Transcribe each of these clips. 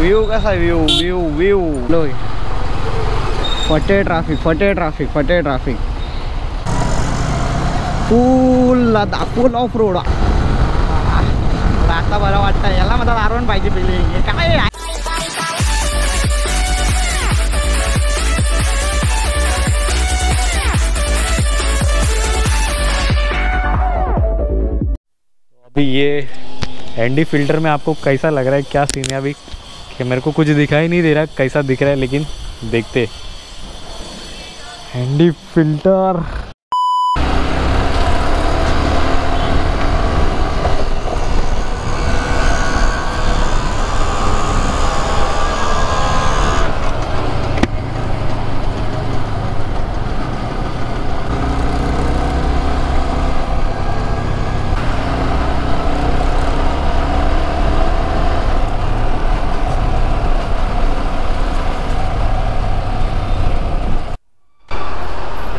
View कसा view view view लो फटे traffic फटे ट्रॅफिक फटे traffic full full of road आता बरं वाटतं याला मला आरवण पाहिजे बिल्डिंग काय अभी ये एनडी फिल्टर में आपको कैसा लग रहा है, क्या सीन है अभी कि मेरे को कुछ दिखाई नहीं दे रहा कैसा दिख रहा है, लेकिन देखते एनडी फिल्टर।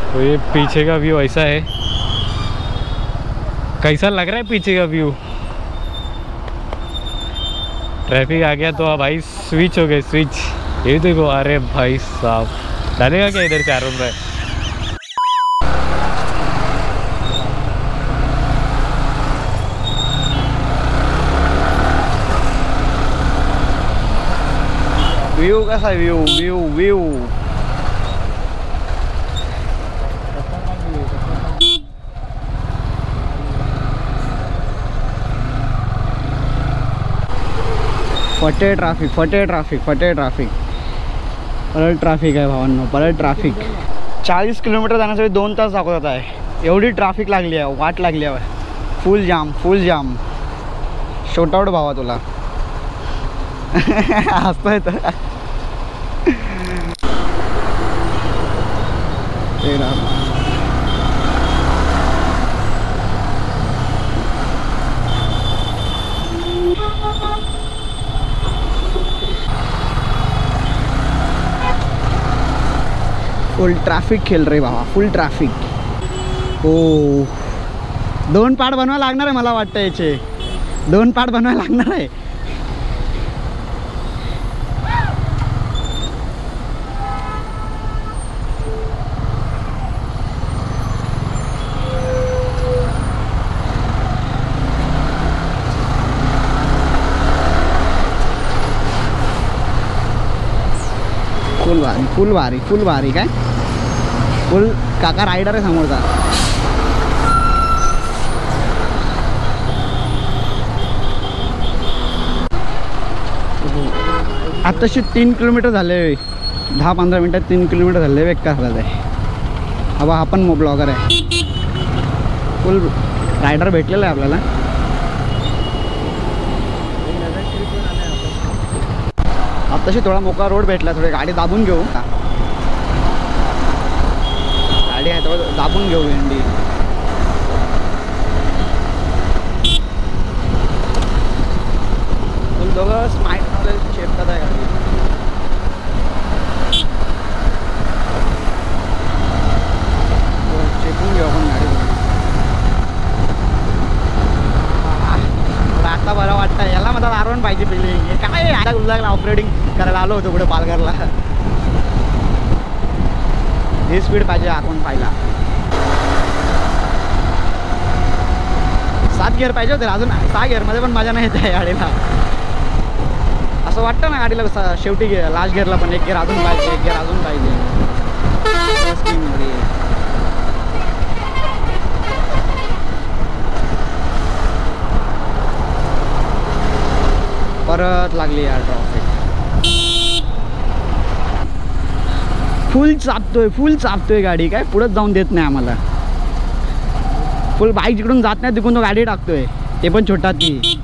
तो ये पीछे का व्यू ऐसा है, कैसा लग रहा है पीछे का व्यू। ट्रैफिक आ गया तो अब भाई स्विच हो गए स्विच। ये देखो, अरे भाई साहब डालेगा क्या इधर 4 रुपये। व्यू कैसा व्यू व्यू व्यू फटे ट्रॅफिक फटे ट्रॅफिक फटे ट्रॅफिक परत ट्रॅफिक आहे भावांनो, परत ट्रॅफिक। 40 किलोमीटर जाण्यासाठी 2 तास दाखवत आहे, एवढी ट्रॅफिक लागली आहे, वाट लागली आहे, फुल जाम फुल जाम। शॉर्ट आउट भावा तुला हसतोय तर फुल ट्रॅफिक खेळ रे बाबा, फुल ट्रॅफिक। हो 2 पार्ट बनवायला लागणार आहे मला वाटतं, याचे 2 पार्ट बनवायला लागणार आहे। फुल भारी फुल भारी काय फुल काका रायडर आहे समोरचा। आताशी 3 किलोमीटर झाले, 10-15 मिनिटात 3 किलोमीटर झाले, बेकार झालं आहे। हा आपण ब्लॉगर आहे, फुल रायडर भेटलेला आहे आपल्याला। आताशी थोडा मोकळा रोड भेटला, थोडी गाडी दाबून घेऊ, गाडी आहे थोडं दाबून घेऊ एनडी। फुल दोघं स्मार्ट शेपतात आहे गाडी। चेकून घेऊ आपण गाडी, आता बरं वाटतं याला मला आरवण पाहिजे बिल्डिंग काय आता उल्हागला ऑपरेटिंग करायला आलो होतो पुढे पालघरला। ही स्पीड पाहिजे आरवण पाहिला, 7 गिअर पाहिजे होते, अजून 6 गिअरमध्ये पण मजा नाही येते गाडीला। असं वाटतं ना गाडीला शेवटी लास्ट गिअरला पण 1 गिअर अजून पाहिजे, 1 गिअर अजून पाहिजे स्कीममध्ये। परत लागली यार ट्रॅफिक, फुल चापतोय गाडी, काय पुढे जाऊन देत नाही आम्हाला। फुल बाईक जिकडून जात नाही तिकडून तो गाडी टाकतोय, ते पण छोटा ती।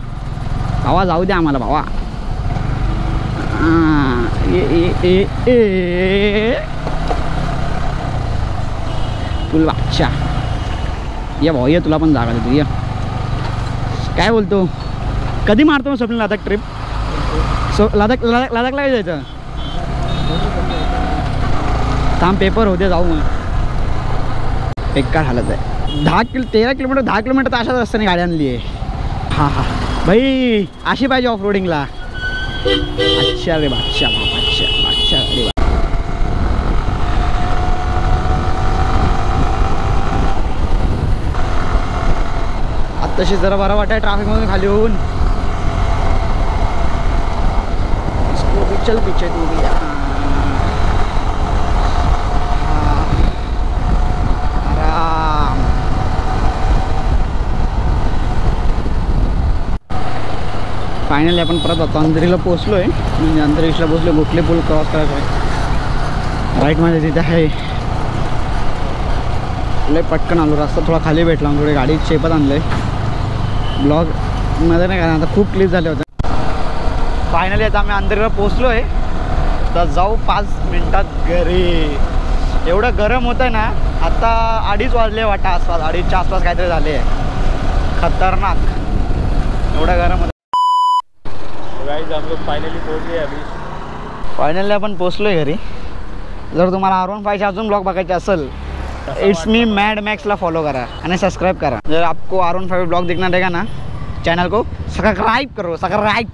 भावा जाऊ दे आम्हाला भावा। फुल बादशा ये भाऊ, ये तुला पण जागा देतो ये। काय बोलतो, कधी मारतो मग स्वप्न लडाख ट्रिप? लडाखला काय जायचं? थांब पेपर होते जाऊ मग। बेकार हालत आहे। 13 किलोमीटर 10 किलोमीटर तर अशाच रस्त्याने गाडी आणली आहे। हां भाई अशी पाहिजे ऑफ रोडिंगला। अच्छा बादशाह रे बादशाह बादशाह बादशाह रे आत्ताशी जरा बरा वाटाय ट्रॅफिकमधून खाली होऊन. चल पीछे तू भी. आराम. फायनली आपण परत आता अंधेरीला पोहोचलो आहे. म्हणजे अंधेरीला पोहोचलो. गोखले पूल क्रॉस करायचा आहे. राईटमध्ये तिथे आहे. लय पटकन आलो. रस्ता थोडा खाली भेटला. थोडी गाडी शेपत आणलं आहे. ब्लॉगमध्ये नाही का आता खूप क्लिप झाले होते. फायनली आता आम्ही अंधेरीला पोहोचलो आहे. तर जाऊ 5 मिनटात घरी. एवढं गरम होतं आहे ना. आता 2:30 वाजले वाटतं आसपास. 2:30च्या आसपास काहीतरी झाले आहे. खतरनाक एवढं गरम होतं. गाइस हम लोग फाइनली पहुंच गए अभी. फायनली आपण पोहोचलो आहे घरी. जर तुम्हाला R15चे अजून ब्लॉग बघायचे असेल इट्स मी मॅड मॅक्सला फॉलो करा आणि सबस्क्राइब करा. जर आपको R15 ब्लॉग देखना रहेगा ना चैनल को सब्सक्राइब करो. सब्सक्राइब